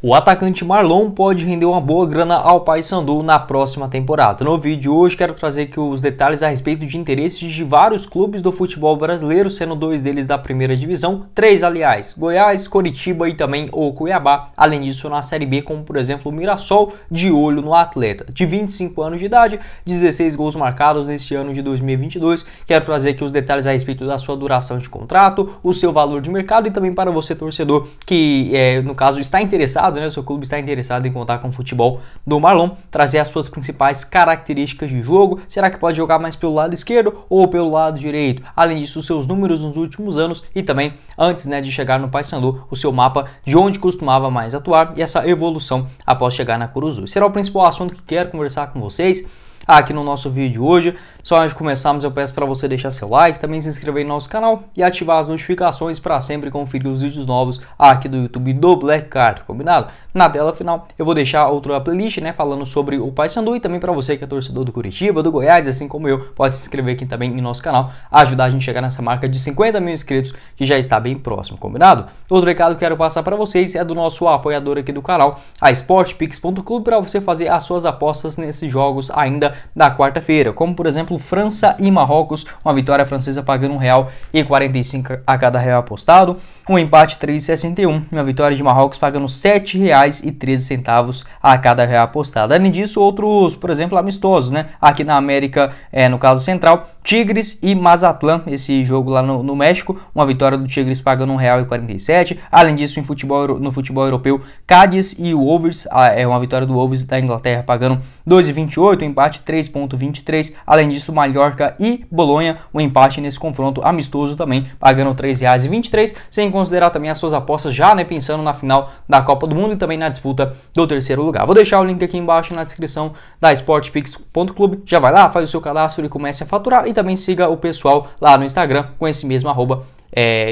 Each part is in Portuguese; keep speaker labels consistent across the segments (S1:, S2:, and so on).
S1: O atacante Marlon pode render uma boa grana ao Paysandu na próxima temporada. No vídeo de hoje quero trazer aqui os detalhes a respeito de interesses de vários clubes do futebol brasileiro, sendo 2 deles da primeira divisão, 3 aliás, Goiás, Coritiba e também o Cuiabá. Além disso, na Série B, como por exemplo o Mirassol, de olho no atleta. De 25 anos de idade, 16 gols marcados neste ano de 2022. Quero trazer aqui os detalhes a respeito da sua duração de contrato, o seu valor de mercado e também para você torcedor que, no caso, está interessado, o seu clube está interessado em contar com o futebol do Marlon, trazer as suas principais características de jogo. Será que pode jogar mais pelo lado esquerdo ou pelo lado direito? Além disso, os seus números nos últimos anos e também antes de chegar no Paysandu, o seu mapa de onde costumava mais atuar e essa evolução após chegar na Curuzu. Será o principal assunto que quero conversar com vocês aqui no nosso vídeo de hoje. Só antes de começarmos, eu peço para você deixar seu like, também se inscrever no nosso canal e ativar as notificações para sempre conferir os vídeos novos aqui do YouTube do Black Card, combinado? Na tela final eu vou deixar outra playlist, falando sobre o Paysandu, e também para você que é torcedor do Coritiba, do Goiás, assim como eu, pode se inscrever aqui também em nosso canal, ajudar a gente a chegar nessa marca de 50 mil inscritos, que já está bem próximo, combinado? Outro recado que quero passar para vocês é do nosso apoiador aqui do canal, a sportpix.club, para você fazer as suas apostas nesses jogos ainda da quarta-feira, como por exemplo França e Marrocos, uma vitória francesa pagando R$1,45 a cada real apostado, um empate R$3,61, uma vitória de Marrocos pagando R$7,13 a cada real apostado. Além disso, outros, por exemplo, amistosos, aqui na América, no caso central, Tigres e Mazatlán, esse jogo lá no México, uma vitória do Tigres pagando R$1,47. Além disso, no futebol europeu, Cádiz e o Wolves, uma vitória do Wolves da Inglaterra pagando R$2,28, um empate R$3,23. Além disso, Mallorca e Bolonha, um empate nesse confronto amistoso também, pagando R$3,23, sem considerar também as suas apostas já, pensando na final da Copa do Mundo e também na disputa do terceiro lugar. Vou deixar o link aqui embaixo na descrição da sportpix.club. Já vai lá, faz o seu cadastro e comece a faturar, e também siga o pessoal lá no Instagram com esse mesmo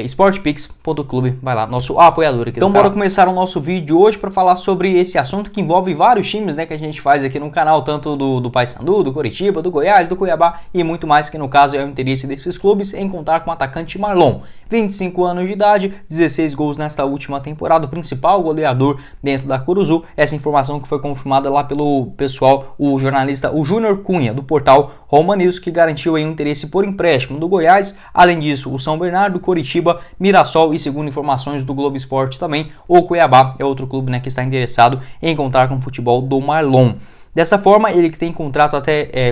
S1: sportpix.club, vai lá, nosso apoiador aqui. Então bora começar o nosso vídeo hoje para falar sobre esse assunto que envolve vários times, que a gente faz aqui no canal, tanto do Paysandu, do Coritiba, do Goiás, do Cuiabá e muito mais, que no caso é o interesse desses clubes em contar com o atacante Marlon. 25 anos de idade, 16 gols nesta última temporada, o principal goleador dentro da Curuzu. Essa informação que foi confirmada lá pelo pessoal, o jornalista o Júnior Cunha, do portal Roma News, que garantiu aí um interesse por empréstimo do Goiás. Além disso, o São Bernardo, Coritiba, Mirassol e, segundo informações do Globo Esporte também, o Cuiabá é outro clube que está interessado em contar com o futebol do Marlon. Dessa forma, ele que tem contrato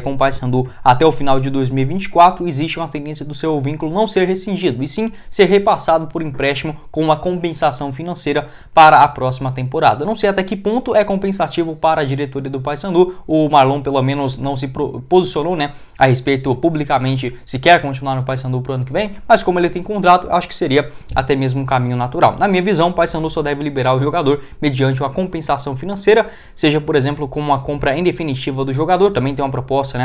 S1: com o Paysandu até o final de 2024, existe uma tendência do seu vínculo não ser rescindido, e sim ser repassado por empréstimo com uma compensação financeira para a próxima temporada. Não sei até que ponto é compensativo para a diretoria do Paysandu. O Marlon pelo menos não se posicionou a respeito publicamente se quer continuar no Paysandu para o ano que vem, mas como ele tem contrato, acho que seria até mesmo um caminho natural. Na minha visão, o Paysandu só deve liberar o jogador mediante uma compensação financeira, seja por exemplo com uma compra em definitiva do jogador. Também tem uma proposta,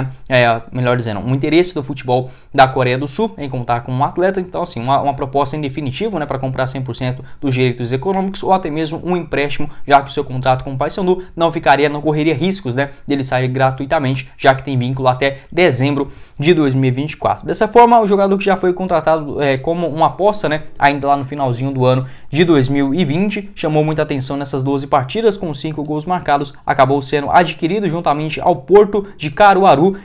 S1: melhor dizendo, um interesse do futebol da Coreia do Sul em contar com um atleta. Então assim, uma proposta em definitivo, para comprar 100% dos direitos econômicos, ou até mesmo um empréstimo, já que o seu contrato com o Paysandu não correria riscos, dele sair gratuitamente, já que tem vínculo até dezembro de 2024. Dessa forma, o jogador que já foi contratado como uma aposta, ainda lá no finalzinho do ano de 2020, chamou muita atenção nessas 12 partidas, com 5 gols marcados, acabou sendo adquirido juntamente ao Porto de Caruaru,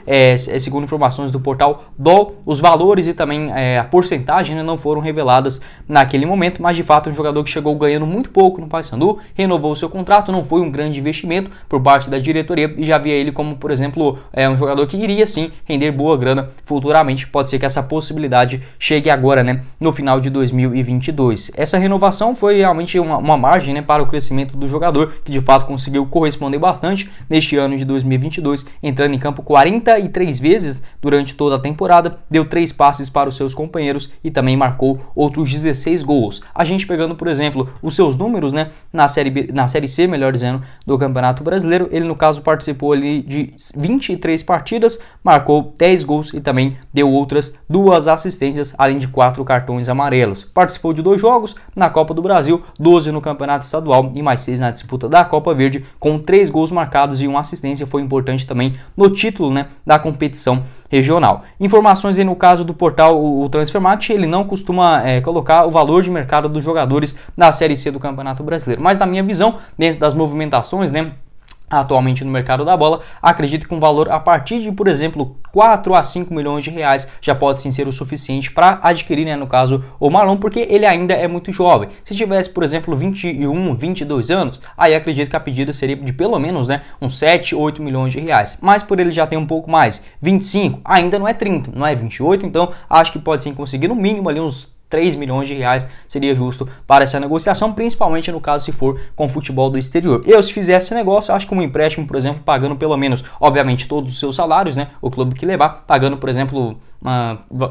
S1: segundo informações do portal DOL. Os valores e também a porcentagem não foram reveladas naquele momento, mas de fato é um jogador que chegou ganhando muito pouco no Paysandu, renovou seu contrato, não foi um grande investimento por parte da diretoria e já via ele como, por exemplo, um jogador que iria sim render boa grana futuramente. Pode ser que essa possibilidade chegue agora, no final de 2022. Essa renovação foi realmente uma margem para o crescimento do jogador, que de fato conseguiu corresponder bastante neste ano de 2022, entrando em campo 43 vezes durante toda a temporada, deu 3 passes para os seus companheiros e também marcou outros 16 gols. A gente pegando, por exemplo, os seus números, na Série C, melhor dizendo, do Campeonato Brasileiro, ele no caso participou ali de 23 partidas, marcou 10 gols e também deu outras 2 assistências, além de 4 cartões amarelos. Participou de 2 jogos na Copa do Brasil, 12 no Campeonato Estadual e mais 6 na disputa da Copa Verde, com 3 gols marcados e 1 assistência. Foi importante também no título, né, da competição regional. Informações aí no caso do portal o Transfermarkt, ele não costuma colocar o valor de mercado dos jogadores da Série C do Campeonato Brasileiro, mas na minha visão, dentro das movimentações, né, atualmente no mercado da bola, acredito que um valor a partir de, por exemplo, 4 a 5 milhões de reais já pode sim ser o suficiente para adquirir, né, no caso, o Marlon, porque ele ainda é muito jovem. Se tivesse, por exemplo, 21, 22 anos, aí acredito que a pedida seria de pelo menos, né, uns 7, 8 milhões de reais. Mas por ele já ter um pouco mais, 25, ainda não é 30, não é 28, então acho que pode sim conseguir no mínimo ali uns 3 milhões de reais seria justo para essa negociação, principalmente no caso se for com futebol do exterior. Eu, se fizesse esse negócio, acho que um empréstimo, por exemplo, pagando pelo menos, obviamente, todos os seus salários, né, o clube que levar, pagando, por exemplo,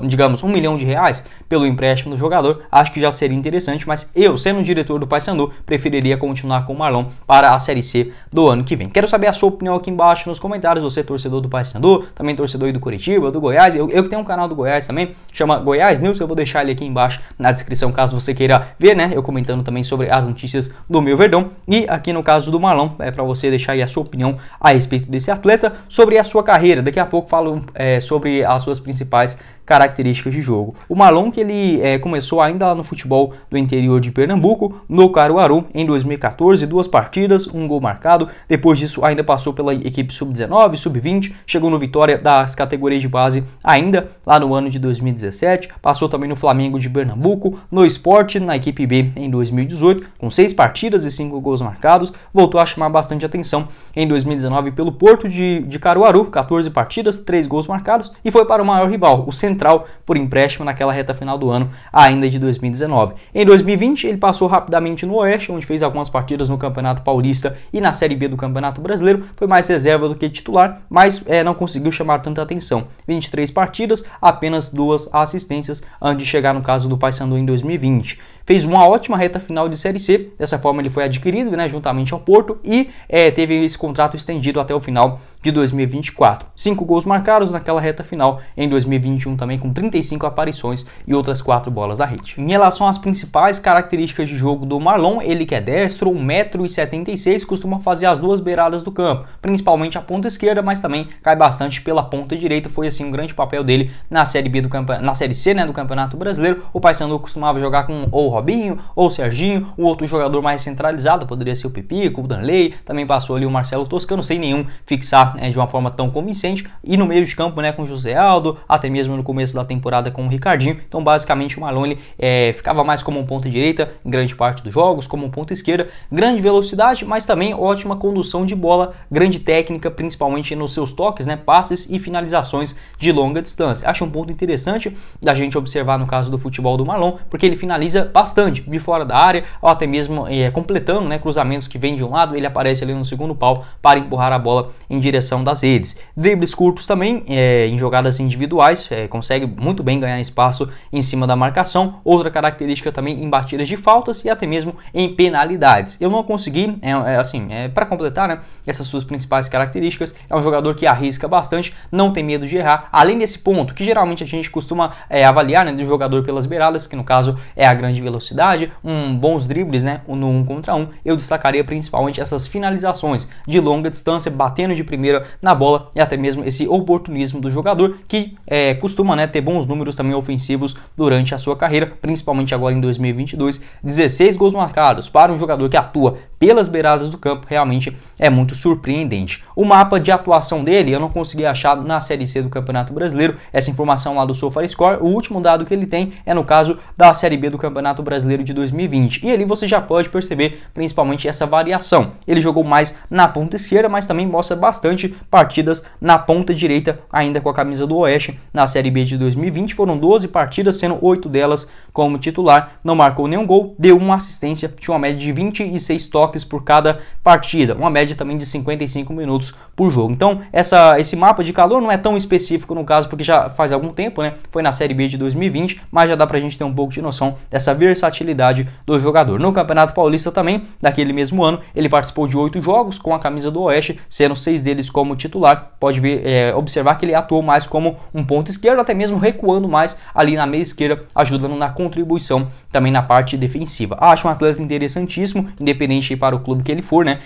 S1: digamos, 1 milhão de reais pelo empréstimo do jogador, acho que já seria interessante, mas eu, sendo diretor do Paysandu, preferiria continuar com o Marlon para a Série C do ano que vem. Quero saber a sua opinião aqui embaixo nos comentários, você torcedor do Paysandu, também torcedor aí do Coritiba, do Goiás, eu que tenho um canal do Goiás também, chama Goiás News, eu vou deixar ele aqui embaixo na descrição, caso você queira ver, né, eu comentando também sobre as notícias do meu Verdão, e aqui no caso do Marlon, para você deixar aí a sua opinião a respeito desse atleta, sobre a sua carreira. Daqui a pouco falo sobre as suas principais características de jogo. O Marlon, que ele começou ainda lá no futebol do interior de Pernambuco, no Caruaru, em 2014, 2 partidas, 1 gol marcado. Depois disso ainda passou pela equipe sub-19, sub-20, chegou no Vitória das categorias de base ainda lá no ano de 2017, passou também no Flamengo de Pernambuco, no Sport, na equipe B em 2018, com 6 partidas e 5 gols marcados, voltou a chamar bastante atenção em 2019 pelo Porto de Caruaru, 14 partidas, 3 gols marcados, e foi para o maior rival, o Central, por empréstimo naquela reta final do ano, ainda de 2019. Em 2020, ele passou rapidamente no Oeste, onde fez algumas partidas no Campeonato Paulista e na Série B do Campeonato Brasileiro, foi mais reserva do que titular, mas não conseguiu chamar tanta atenção. 23 partidas, apenas 2 assistências, antes de chegar no caso do Paysandu em 2020. Fez uma ótima reta final de Série C, dessa forma ele foi adquirido, né, juntamente ao Porto, e teve esse contrato estendido até o final de 2024. 5 gols marcados naquela reta final, em 2021 também com 35 aparições e outras 4 bolas da rede. Em relação às principais características de jogo do Marlon, ele que é destro, 1,76 m, costuma fazer as 2 beiradas do campo, principalmente a ponta esquerda, mas também cai bastante pela ponta direita. Foi assim um grande papel dele na Série B na Série C, né, do Campeonato Brasileiro. O Paysandu costumava jogar com ou Robinho ou Serginho, o outro jogador mais centralizado poderia ser o Pipico, o Danley, também passou ali o Marcelo Toscano, sem nenhum fixar de uma forma tão convincente, e no meio de campo, né, com o José Aldo, até mesmo no começo da temporada com o Ricardinho. Então basicamente o Marlon ficava mais como um ponta direita em grande parte dos jogos, como um ponta esquerda, grande velocidade, mas também ótima condução de bola, grande técnica, principalmente nos seus toques, né, passes e finalizações de longa distância. Acho um ponto interessante da gente observar no caso do futebol do Marlon, porque ele finaliza bastante de fora da área, ou até mesmo completando, né, cruzamentos que vêm de um lado, ele aparece ali no segundo pau para empurrar a bola em direção das redes. Dribles curtos também, em jogadas individuais, consegue muito bem ganhar espaço em cima da marcação. Outra característica também em batidas de faltas e até mesmo em penalidades. Eu não consegui, para completar, né, essas suas principais características, é um jogador que arrisca bastante, não tem medo de errar, além desse ponto que geralmente a gente costuma avaliar, né, do jogador pelas beiradas, que no caso é a grande velocidade, bons dribles, né, no 1 contra 1, eu destacaria principalmente essas finalizações de longa distância, batendo de primeira na bola, e até mesmo esse oportunismo do jogador, que costuma, né, ter bons números também ofensivos durante a sua carreira, principalmente agora em 2022, 16 gols marcados para um jogador que atua pelas beiradas do campo, realmente é muito surpreendente. O mapa de atuação dele eu não consegui achar na Série C do Campeonato Brasileiro, essa informação lá do SofaScore, o último dado que ele tem é no caso da Série B do Campeonato Brasileiro de 2020, e ali você já pode perceber principalmente essa variação. Ele jogou mais na ponta esquerda, mas também mostra bastante partidas na ponta direita, ainda com a camisa do Oeste. Na Série B de 2020 foram 12 partidas, sendo 8 delas como titular, não marcou nenhum gol, deu uma assistência, tinha uma média de 26 toques por cada partida, uma média também de 55 minutos por jogo. Então esse mapa de calor não é tão específico no caso, porque já faz algum tempo, né, foi na Série B de 2020, mas já dá pra gente ter um pouco de noção dessa versatilidade do jogador. No Campeonato Paulista também, daquele mesmo ano, ele participou de 8 jogos com a camisa do Oeste, sendo 6 deles como titular. Pode ver, observar que ele atuou mais como um ponto esquerdo, até mesmo recuando mais ali na meia esquerda, ajudando na contribuição também na parte defensiva. Acho um atleta interessantíssimo, independente para o clube que ele for, né?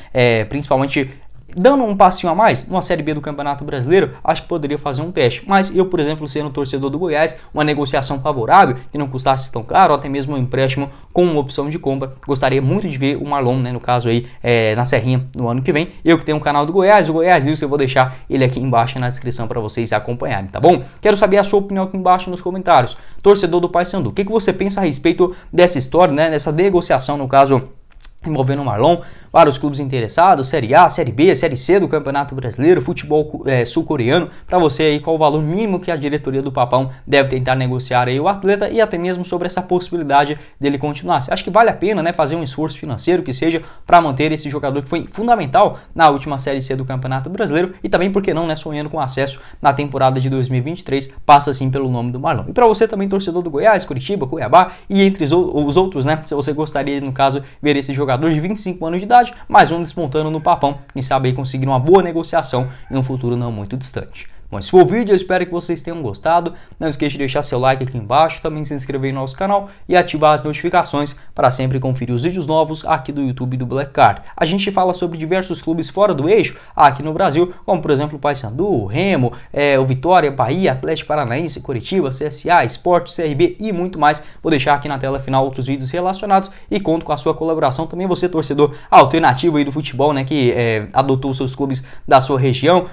S1: Principalmente dando um passinho a mais, numa Série B do Campeonato Brasileiro, acho que poderia fazer um teste. Mas eu, por exemplo, sendo torcedor do Goiás, uma negociação favorável, que não custasse tão caro, ou até mesmo um empréstimo com uma opção de compra, gostaria muito de ver o Marlon, né, no caso aí, na Serrinha, no ano que vem. Eu que tenho um canal do Goiás, o Goiás News, eu vou deixar ele aqui embaixo na descrição para vocês acompanharem, tá bom? Quero saber a sua opinião aqui embaixo nos comentários. Torcedor do Paysandu, o que você pensa a respeito dessa história, né, dessa negociação, no caso, envolvendo o Marlon? Vários clubes interessados, Série A, Série B, Série C do Campeonato Brasileiro, futebol sul-coreano. Para você aí, qual o valor mínimo que a diretoria do Papão deve tentar negociar aí o atleta, e até mesmo sobre essa possibilidade dele continuar. Você acha que vale a pena, né, fazer um esforço financeiro que seja para manter esse jogador que foi fundamental na última Série C do Campeonato Brasileiro, e também, por que não, né, sonhando com acesso na temporada de 2023, passa assim pelo nome do Marlon. E para você também, torcedor do Goiás, Curitiba, Cuiabá e entre os outros, né, se você gostaria, no caso, ver esse jogador de 25 anos de idade, mais um despontando no Papão, quem sabe aí conseguir uma boa negociação em um futuro não muito distante. Bom, esse foi o vídeo, eu espero que vocês tenham gostado. Não esqueça de deixar seu like aqui embaixo, também se inscrever no nosso canal e ativar as notificações para sempre conferir os vídeos novos aqui do YouTube do Black Card. A gente fala sobre diversos clubes fora do eixo aqui no Brasil, como por exemplo o Paysandu, o Remo, o Vitória, Bahia, Atlético Paranaense, Curitiba, CSA, Sport, CRB e muito mais. Vou deixar aqui na tela final outros vídeos relacionados e conto com a sua colaboração. Também você, torcedor alternativo aí do futebol, né, que adotou os seus clubes da sua região,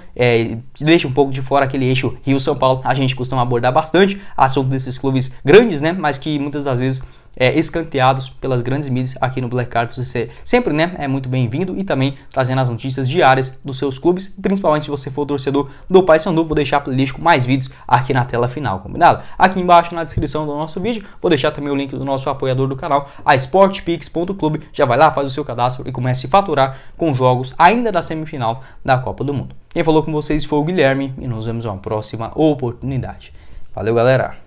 S1: deixa um pouco de fora aquele eixo Rio-São Paulo. A gente costuma abordar bastante assunto desses clubes grandes, né, mas que muitas das vezes escanteados pelas grandes mídias. Aqui no Black Card você sempre, né, é muito bem-vindo, e também trazendo as notícias diárias dos seus clubes, principalmente se você for torcedor do Paysandu. Vou deixar a playlist com mais vídeos aqui na tela final, combinado? Aqui embaixo na descrição do nosso vídeo vou deixar também o link do nosso apoiador do canal, a sportpix.club. Já vai lá, faz o seu cadastro e comece a faturar com jogos ainda da semifinal da Copa do Mundo. Quem falou com vocês foi o Guilherme e nos vemos em uma próxima oportunidade. Valeu, galera!